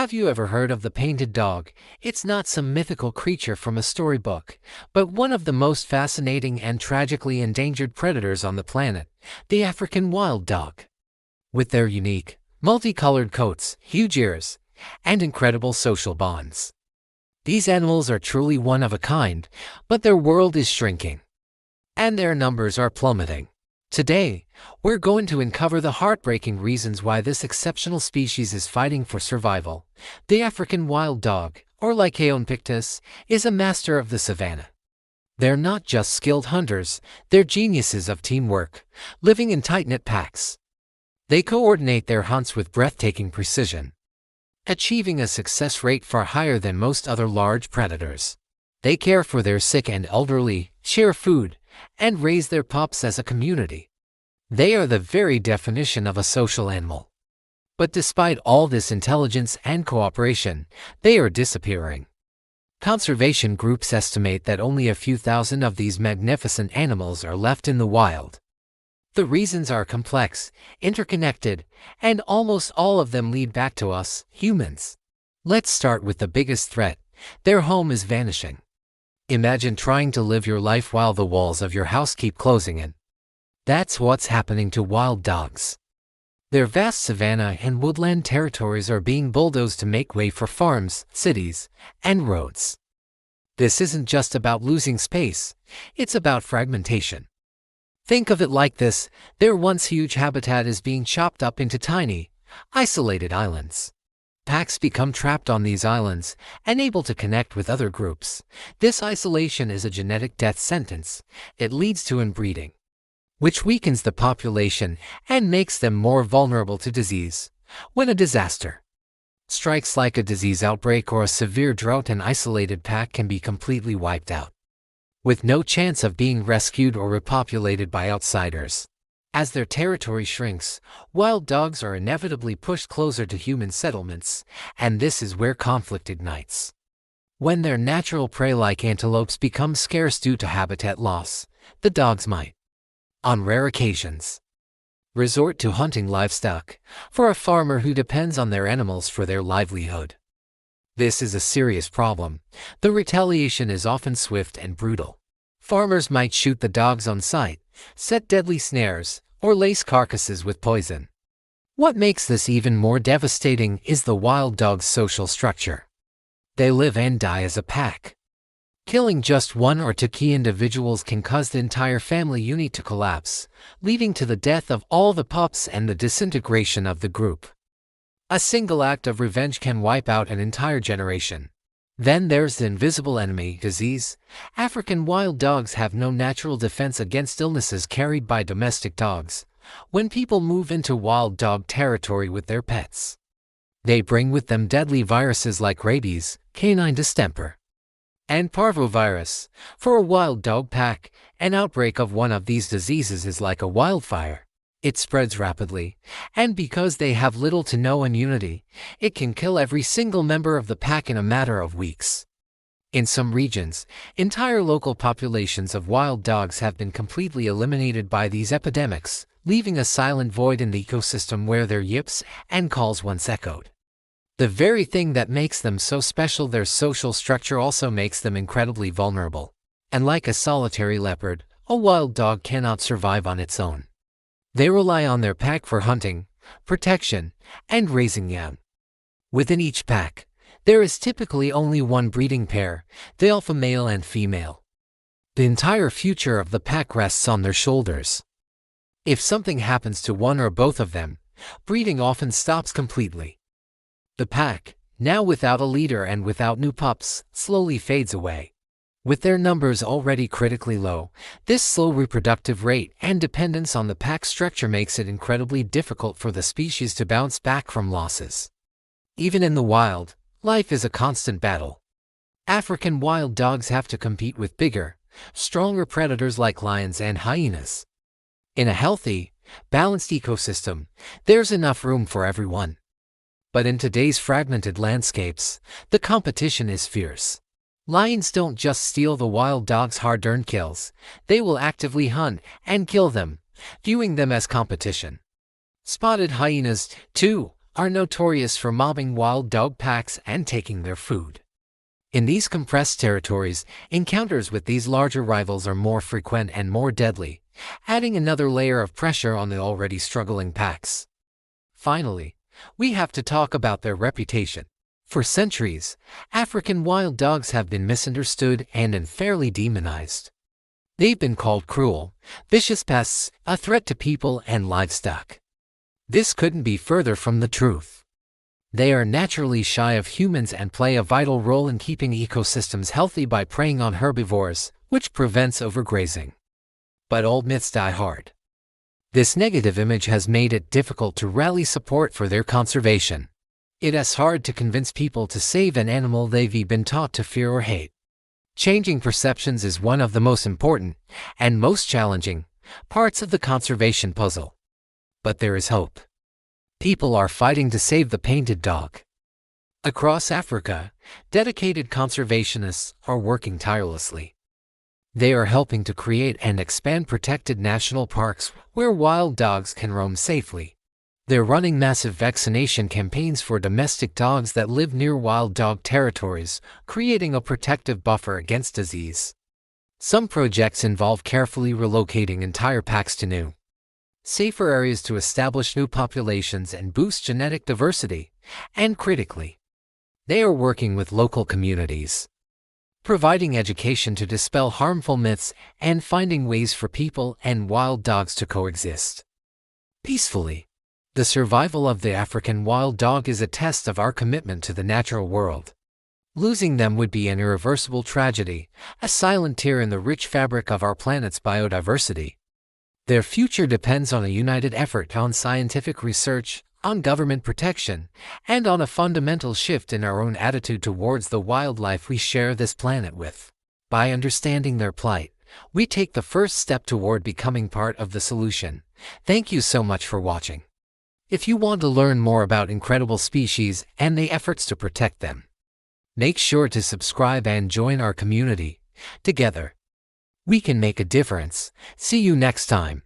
Have you ever heard of the painted dog? It's not some mythical creature from a storybook, but one of the most fascinating and tragically endangered predators on the planet, the African wild dog. With their unique, multicolored coats, huge ears, and incredible social bonds. These animals are truly one of a kind, but their world is shrinking. And their numbers are plummeting. Today, we're going to uncover the heartbreaking reasons why this exceptional species is fighting for survival. The African wild dog, or Lycaon pictus, is a master of the savanna. They're not just skilled hunters, they're geniuses of teamwork, living in tight-knit packs. They coordinate their hunts with breathtaking precision, achieving a success rate far higher than most other large predators. They care for their sick and elderly, share food, and raise their pups as a community. They are the very definition of a social animal. But despite all this intelligence and cooperation, they are disappearing. Conservation groups estimate that only a few thousand of these magnificent animals are left in the wild. The reasons are complex, interconnected, and almost all of them lead back to us, humans. Let's start with the biggest threat. Their home is vanishing. Imagine trying to live your life while the walls of your house keep closing in. That's what's happening to wild dogs. Their vast savanna and woodland territories are being bulldozed to make way for farms, cities, and roads. This isn't just about losing space, it's about fragmentation. Think of it like this: their once huge habitat is being chopped up into tiny, isolated islands. Packs become trapped on these islands, unable to connect with other groups. This isolation is a genetic death sentence. It leads to inbreeding, which weakens the population and makes them more vulnerable to disease. When a disaster strikes, like a disease outbreak or a severe drought, an isolated pack can be completely wiped out, with no chance of being rescued or repopulated by outsiders. As their territory shrinks, wild dogs are inevitably pushed closer to human settlements, and this is where conflict ignites. When their natural prey like antelopes become scarce due to habitat loss, the dogs might, on rare occasions, resort to hunting livestock, for a farmer who depends on their animals for their livelihood. This is a serious problem. The retaliation is often swift and brutal. Farmers might shoot the dogs on sight, set deadly snares, or lace carcasses with poison. What makes this even more devastating is the wild dog's social structure. They live and die as a pack. Killing just one or two key individuals can cause the entire family unit to collapse, leading to the death of all the pups and the disintegration of the group. A single act of revenge can wipe out an entire generation. Then there's the invisible enemy, disease. African wild dogs have no natural defense against illnesses carried by domestic dogs. When people move into wild dog territory with their pets, they bring with them deadly viruses like rabies, canine distemper, and parvovirus. For a wild dog pack, an outbreak of one of these diseases is like a wildfire. It spreads rapidly, and because they have little to no immunity, it can kill every single member of the pack in a matter of weeks. In some regions, entire local populations of wild dogs have been completely eliminated by these epidemics, leaving a silent void in the ecosystem where their yips and calls once echoed. The very thing that makes them so special, their social structure, also makes them incredibly vulnerable. And like a solitary leopard, a wild dog cannot survive on its own. They rely on their pack for hunting, protection, and raising young. Within each pack, there is typically only one breeding pair, the alpha male and female. The entire future of the pack rests on their shoulders. If something happens to one or both of them, breeding often stops completely. The pack, now without a leader and without new pups, slowly fades away. With their numbers already critically low, this slow reproductive rate and dependence on the pack structure makes it incredibly difficult for the species to bounce back from losses. Even in the wild, life is a constant battle. African wild dogs have to compete with bigger, stronger predators like lions and hyenas. In a healthy, balanced ecosystem, there's enough room for everyone. But in today's fragmented landscapes, the competition is fierce. Lions don't just steal the wild dog's hard-earned kills, they will actively hunt and kill them, viewing them as competition. Spotted hyenas, too, are notorious for mobbing wild dog packs and taking their food. In these compressed territories, encounters with these larger rivals are more frequent and more deadly, adding another layer of pressure on the already struggling packs. Finally, we have to talk about their reputation. For centuries, African wild dogs have been misunderstood and unfairly demonized. They've been called cruel, vicious pests, a threat to people and livestock. This couldn't be further from the truth. They are naturally shy of humans and play a vital role in keeping ecosystems healthy by preying on herbivores, which prevents overgrazing. But old myths die hard. This negative image has made it difficult to rally support for their conservation. It is hard to convince people to save an animal they've been taught to fear or hate. Changing perceptions is one of the most important, and most challenging, parts of the conservation puzzle. But there is hope. People are fighting to save the painted dog. Across Africa, dedicated conservationists are working tirelessly. They are helping to create and expand protected national parks where wild dogs can roam safely. They're running massive vaccination campaigns for domestic dogs that live near wild dog territories, creating a protective buffer against disease. Some projects involve carefully relocating entire packs to new, safer areas to establish new populations and boost genetic diversity, and critically, they are working with local communities, providing education to dispel harmful myths and finding ways for people and wild dogs to coexist peacefully. The survival of the African wild dog is a test of our commitment to the natural world. Losing them would be an irreversible tragedy, a silent tear in the rich fabric of our planet's biodiversity. Their future depends on a united effort on scientific research, on government protection, and on a fundamental shift in our own attitude towards the wildlife we share this planet with. By understanding their plight, we take the first step toward becoming part of the solution. Thank you so much for watching. If you want to learn more about incredible species and the efforts to protect them, make sure to subscribe and join our community. Together, we can make a difference. See you next time.